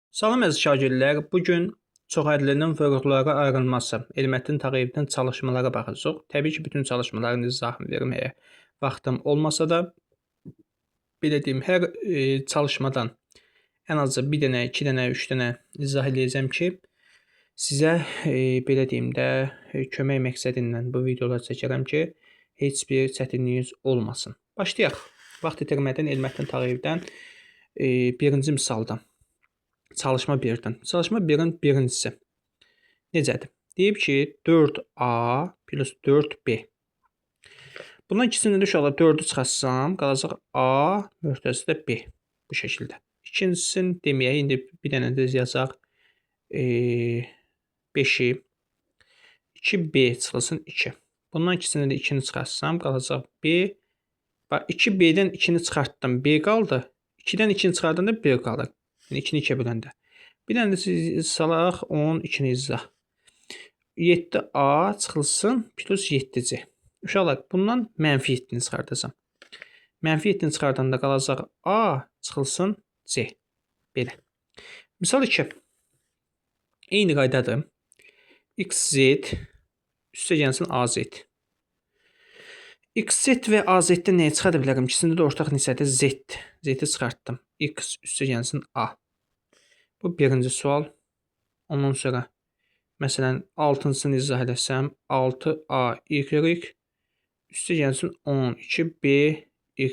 Salam əziz şagirdlər, bu gün çoxhədlinin fövqəladə ayrılması, Elmətdin Tağıyevdən çalışmalara baxacağıq. Təbii ki, bütün çalışmaların izahını verməyə vaxtım olmasa da, belə deyim, hər çalışmadan ən azı 1 dənə, 2 dənə, 3 dənə izah eləyəcəm ki, sizə belə deyim də, kömək məqsədilə bu videoları çəkirəm ki, heç bir çətinliyiniz olmasın. Başlayaq. Vaxt itirmədən Elmətdin Tağıyevdən birinci misaldan. Çalışma 1-dən. Çalışma 1-in birincisi necədir? Deyib ki, 4A plus 4B. Bundan ikisini də uşaqlar 4-ü çıxarsam, qalacaq A möhtəzədə B. Bu şəkildə. İkincisini deməyə, indi bir dənə də yazacaq 5-i. 2B çıxılsın 2. Bundan ikisini də 2-ni çıxarsam, qalacaq B. Bax, 2B-dən 2-ni çıxartdım, B qaldı. 2-dən 2-ni çıxardanda 1 qalır. Yəni 2-ni 2-yə böləndə. Bir dənə də salaq 10, 2-ni izah. 7A çıxılsın plus 7C. Uşaqlar, bundan mənfi 7-ni çıxardacam. Mənfi 7-ni çıxardanda qalacaq A çıxılsın C. Belə. Misal 2. Eyni qaydadır. XZ üstə gəlsin AZ. XZ və AZ-dən nəyə çıxarda bilərəm? İkisində də ortaq nisədir Z. Z-i çıxartdım. X üstə gəlsin A. Bu birinci sual. Ondan sonra məsələn 6-cısını izah eləsəm 6A Y üstə gəlsin 12B Y.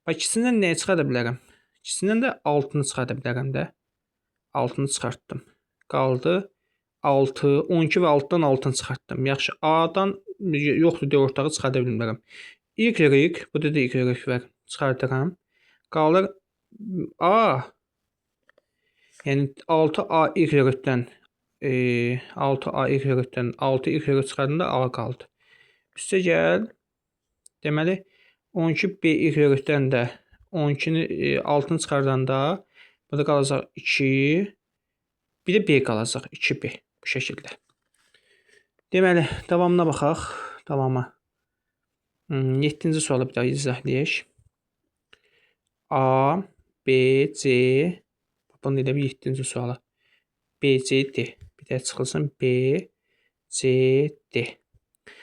Bax, ikisindən nəyi çıxarda bilərəm? İkisindən də 6-nı çıxarda bilərəm də. 6-nı çıxartdım. Qaldı 6, 12 və 6-dan 6-nı çıxartdım. Yaxşı, A-dan yoxdur deyə ortağı çıxarda bilmirəm. Y, bu da Y var. Çıxardıram. Qalır A. Yəni 6AY-dən 6AY-dən 6Y çıxardanda A qaldı. Üstə gəl. Deməli 12BY-dən də 12-ni 6-nı çıxardanda burada qalacaq 2. Bir də B qalacaq 2B bu şəkildə. Deməli davamına baxaq. Davamı. 7-ci sualı bir daha izah edək. A, B, C. Bunu elə bir 7-ci suala. B, C, D. Bir də çıxılsın B, C, D.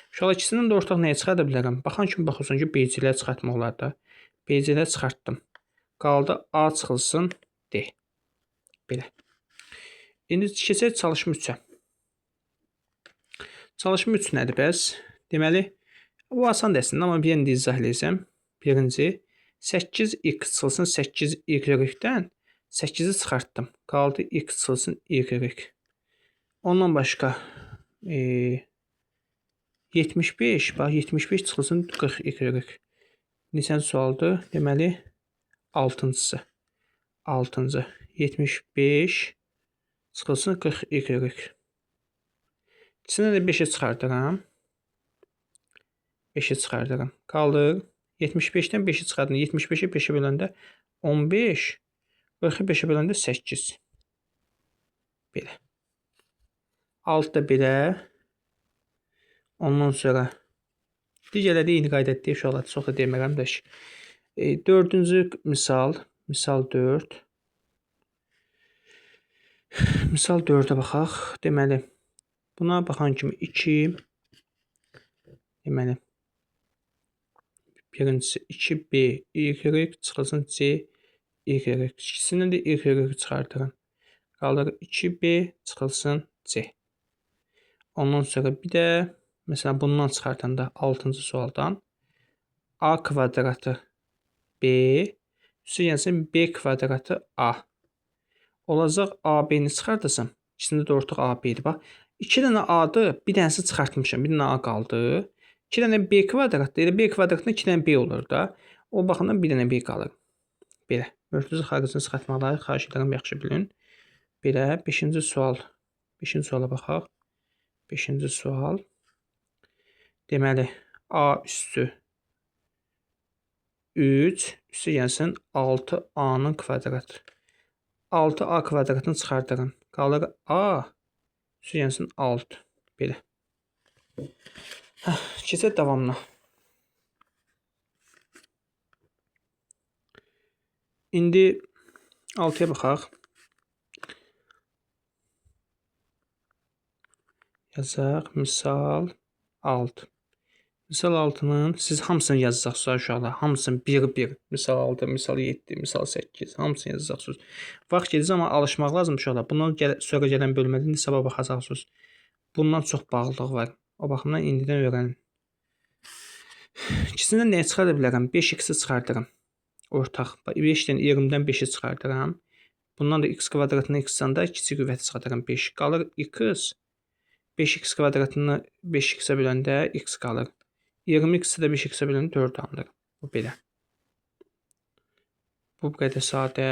Uşaqlar, ikisindən də ortaq nəyə çıxarda bilərəm? Baxan kimi baxırsan ki, B-cilər çıxartmaq olar da. B-cilər çıxartdım. Qaldı A çıxılsın D. Belə. İndi keçək çalışma 3-ə. Çalışma 3 nədir bəs? Deməli, bu asan dərsində, amma bir də izah eləyəcəm. Birinci, 8x çıxılsın 8y-dən 8-i çıxartdım. Qaldı x çıxılsın y. Ondan başqa 75, bax 75 çıxılsın 40y. Neçənci sualdır? Deməli 6-cısı. 6-cı. 75 çıxılsın 40y. İkisindən də 5-i çıxardıram. 5-i çıxardıram. Qaldı 75-dən 5-i çıxardım. 75-i 5-ə böləndə 15. 40-ı 5-ə böləndə 8. Belə. 6 da belə. Ondan sonra digərləri eyni qaydada deyil, uşaqlar, çox da demirəm də. 4-cü misal. Misal 4. Misal 4-ə baxaq. Deməli, buna baxan kimi 2. Deməli, birincisi 2B Y çıxılsın C Y. İkisindən də Y çıxardıram. Qalır 2B çıxılsın C. Ondan sonra bir də məsələn bundan çıxartanda 6-cı sualdan A kvadratı B üstə gəlsin B kvadratı A. Olacaq AB-ni çıxardasam. İkisində də ortaq AB-dir. Bax, 2 dənə A-dır, bir dənəsi çıxartmışam, bir dənə A qaldı. 2 dənə B kvadratdır. Elə B kvadratında 2 dənə B olur da. O baxımdan bir dənə B qalır. Belə. Möhtəzə xaricini çıxartmaları xahiş edirəm, yaxşı bilin. Belə 5-ci sual. 5-ci suala baxaq. 5-ci sual. Deməli, A üstü 3 üstə gəlsin 6A-nın kvadratı. 6A kvadratını çıxardıram. Qalır A üstə gəlsin 6. Belə. Keçək davamına. İndi 6-ya baxaq. Yazaq. Misal 6. Misal 6-nın siz hamısını yazacaqsınız uşaqlar. Hamısını bir-bir. Misal 6, misal 7, misal 8. Hamısını yazacaqsınız. Vaxt gedəcək amma alışmaq lazım uşaqlar. Bundan sonra gələn bölmədə hesaba baxacaqsınız. Bundan çox bağlılıq var. O baxımdan indidən öyrənin. İkisindən nəyi çıxarda bilərəm? 5x-i çıxardıram. Ortaq. 5-dən 20-dən 5-i çıxardıram. Bundan da x kvadratını x-dan da kiçik qüvvəti çıxardıram. 5 qalır x. 5x kvadratını 5x-ə böləndə x qalır. 20x-i də 5x-ə böləndə 4 alınır. Bu belə. Bu qədər sadə.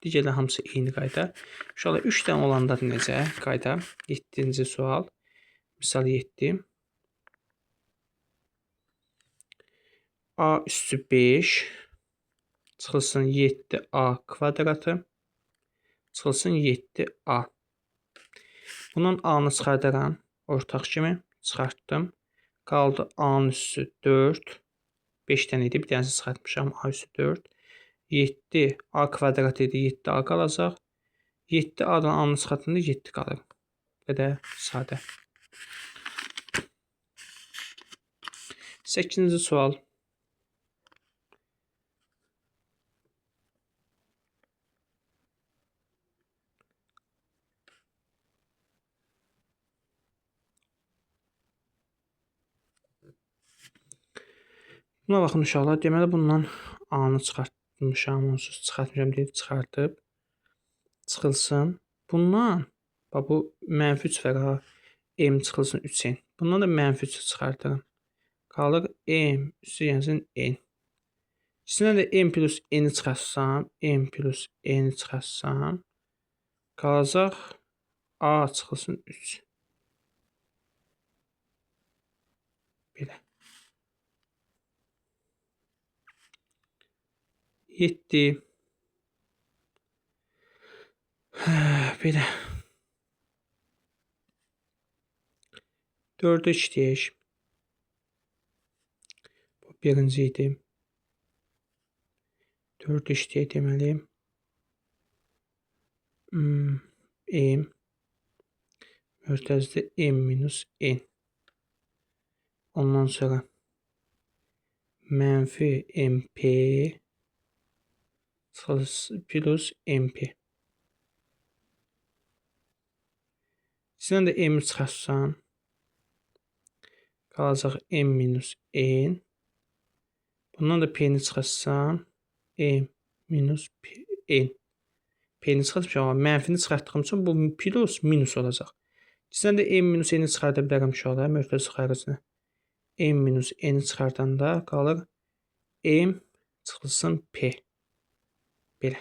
Digərlər hamısı eyni qayda. Uşaqlar 3 dənə olanda necə qayda? 7-ci sual. Misal 7. A üstü 5 çıxılsın 7a kvadratı çıxılsın 7a. Bunun a-nı çıxardaram. Ortaq kimi çıxartdım. Qaldı a-nın üstü 4. 5 dənə idi. Bir dənəsi çıxartmışam. A üstü 4. 7 a kvadrat idi. 7a qalacaq. 7a-dan a-nı çıxartdığında 7 qalır. Qədər sadə. 8-ci sual. Buna baxın uşaqlar. Deməli bundan a-nı çıxartmışam, onsuz çıxartmışam deyib çıxartıb çıxılsın. Bundan bu mənfi 3 var ha. M çıxılsın 3n. Bundan da mənfi 3 çıxartıram. Qalır m üstü gəlsin n. İkisindən də m plus n-i çıxarsam, m plus n-i çıxarsam qalacaq a çıxılsın 3. Belə. 7. Belə. 4-ü işləyək. Bu birinci idi. 4-ü işləyək deməli. M mörtəzədə m minus n. Ondan sonra mənfi mp plus mp. İkisindən də m-i çıxarsam qalacaq m minus n. Bundan da p-ni çıxarsam m minus n. P-ni çıxartmışam amma mənfini çıxartdığım üçün bu plus minus olacaq. İkisindən də m minus n-i çıxarda bilərəm uşaqlar mörtəzə xaricinə. M minus n-i çıxardanda qalır m çıxılsın p. Belə.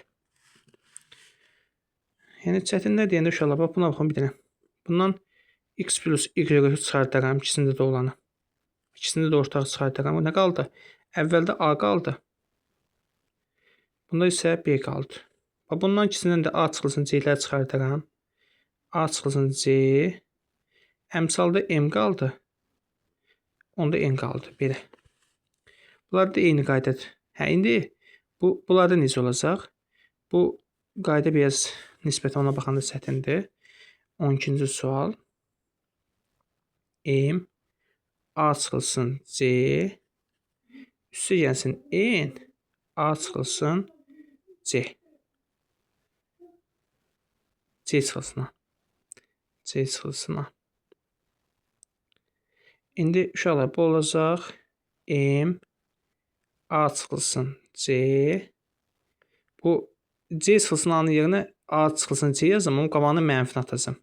Yəni çətinlər deyəndə uşaqlar buna baxın bir dənə. Bundan x plus y-i çıxardaram ikisində də olanı. İkisində də ortaq çıxardaram. Nə qaldı? Əvvəldə a qaldı. Bunda isə b qaldı. Bundan ikisindən də a çıxılsın c-ləri çıxardaram. A çıxılsın c. Əmsalda m qaldı. Onda n qaldı. Belə. Bunlar da eyni qaydadır. İndi bunlarda necə olacaq? Bu qayda biraz nisbətən ona baxanda çətindir. 12-ci sual. M a çıxılsın c. Üstü gəlsin n. A çıxılsın c. C çıxılsın a. C çıxılsın a. İndi uşaqlar bu olacaq. M a çıxılsın c. Bu c çıxılsın a-nın yerinə a çıxılsın c yazım. Onun qabağına mənfini atacam.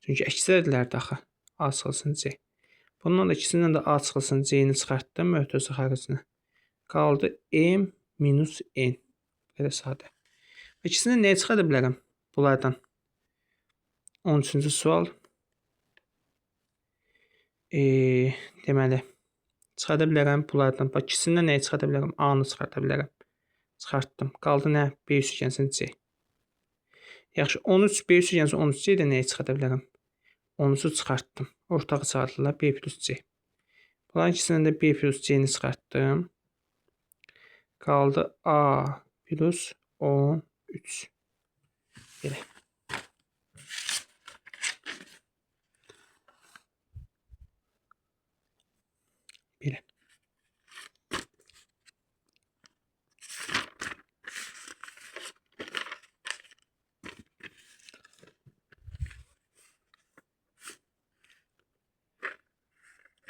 Çünki əksərdirlərdir axı. A çıxılsın c. Bundan da ikisindən də a çıxılsın c-ni çıxartdım möhtəzə xaricinə. Qaldı m minus n. Belə sadə. İkisindən nəyi çıxarda bilərəm? Bunlardan. 13-cü sual. Deməli, çıxarda bilərəm bunlardan. Bax, ikisindən nəyi çıxarda bilərəm? A-nı çıxarda bilərəm. Çıxartdım. Qaldı nə? B üstü gəlsin C. Yaxşı, 13 B üstü gəlsin 13 C-də nəyi çıxarda bilərəm? 13-ü çıxartdım. Ortağı çıxardılar B plus C. Bunların ikisindən də B plus C-ni çıxartdım. Qaldı A plus 13. Belə.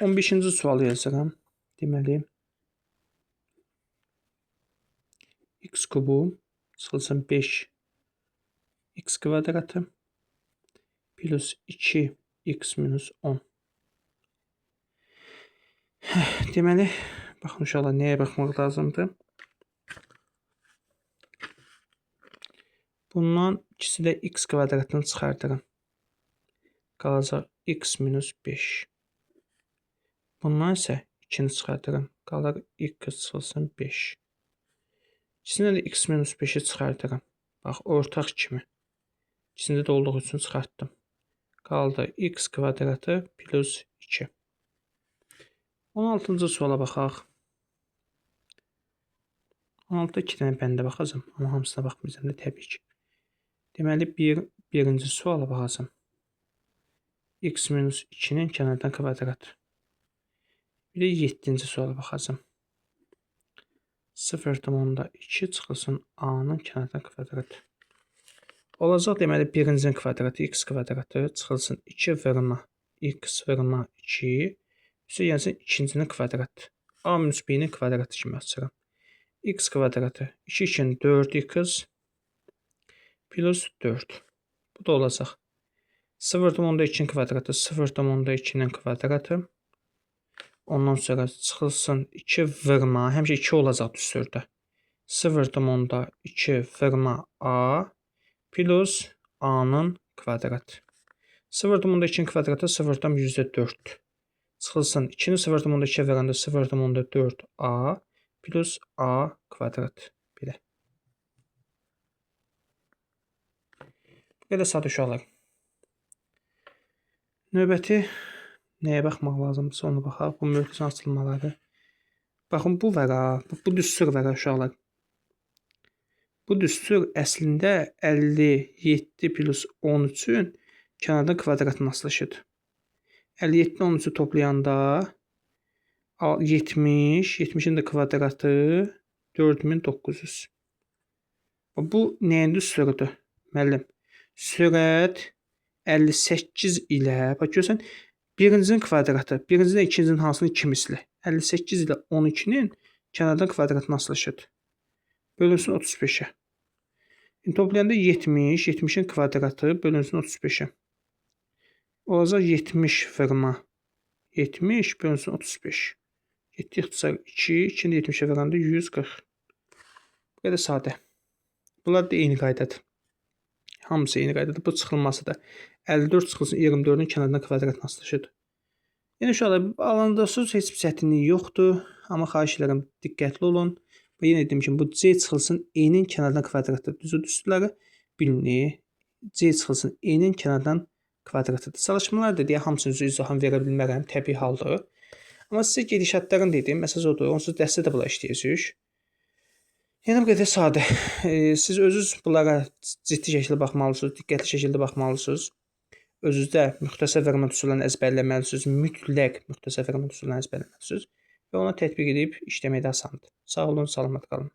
15-ci sualı yazıram. Deməli, x kubu çıxılsın 5 x kvadratı plus 2 x minus 10. Deməli, baxın uşaqlar, nəyə baxmaq lazımdır? Bundan ikisi də x kvadratını çıxardırım. Qalacaq x minus 5. Bundan isə 2-ni çıxardırım. Qalır x çıxılsın 5. İkisindən də x minus 5-i çıxardırım. Bax, ortaq kimi. İkisində də olduğu üçün çıxartdım. Qaldı x kvadratı plus 2. 16-cı suala baxaq. 16-da 2 dənə bəndə baxacam. Amma hamısına baxmayacam da təbii ki. Deməli, birinci suala baxacam. X minus 2-nin kənardan kvadratı. Bir də 7-ci suala baxacam. 0,2 çıxılsın A-nın kənardan kvadratı. Olacaq, deməli, birincinin kvadratı x kvadratı çıxılsın 2 vurma x vurma 2. Üstə gəlsin ikincinin kvadratı. A minus B-nin kvadratı kimi açıram. X kvadratı 2 2 4x plus 4. Bu da olacaq. 0,2-nin kvadratı 0,2-nin kvadratı. Ondan sonra çıxılsın 2 vurma. Həmişə 2 olacaq düstürdə. 0,2 vurma A plus A-nın kvadratı. 0,2-nin kvadratı 0,4. Çıxılsın 2-ni 0,2-yə verəndə 0,4 A plus A kvadrat. Belə. Belə sadə uşaqlar. Növbəti nəyə baxmaq lazımdırsa ona baxaq. Bu möhtəsən açılmaları. Baxın, bu var ha. Bu düstur var ha uşaqlar. Bu düstur əslində 57 plus 13-ün kənardan kvadratının asılışıdır. 57-ni 13-ü toplayanda 70, 70-in də kvadratı 4900. Bu nəyin düsturudur? Müəllim, sürət 58 ilə, bax görürsən, birincinin kvadratı, birincinin ikincinin hansının 2 misli? 58 ilə 12-nin kənardan kvadratının asılışıdır. Bölünsün 35-ə. Toplayanda 70, 70-in kvadratı bölünsün 35-ə. Olacaq 70 vurma 70 bölünsün 35. 7 ixtisar 2, 2-ni 70-ə verəndə 140. Bu qədər sadə. Bunlar da eyni qaydadır. Hamısı eyni qaydadır. Bu çıxılması da 54 çıxılsın 24-ün kənarından kvadratının asılışıdır. Yəni uşaqlar, alandasız heç bir çətinlik yoxdur. Amma xahiş edirəm diqqətli olun. Və yenə dedim ki, bu C çıxılsın E-nin kənardan kvadratı düzdürləri bilinir. C çıxılsın E-nin kənardan kvadratıdır. Çalışmalar da deyə hamısını izahını verə bilmərəm, təbii haldır. Amma sizə gedişatlarını dedim, məsəl odur, onsuz dəstə də bunlar işləyəcək. Yəni bu qədər sadə. Siz özünüz bunlara ciddi şəkildə baxmalısınız, diqqətli şəkildə baxmalısınız. Özünüzdə müxtəsər fərmat üsullarını əzbərləməlisiniz, mütləq müxtəsər fərmat üsullarını əzbərləməlisiniz və ona tətbiq edib işləməkdə asandır. Sağ olun, salamat qalın.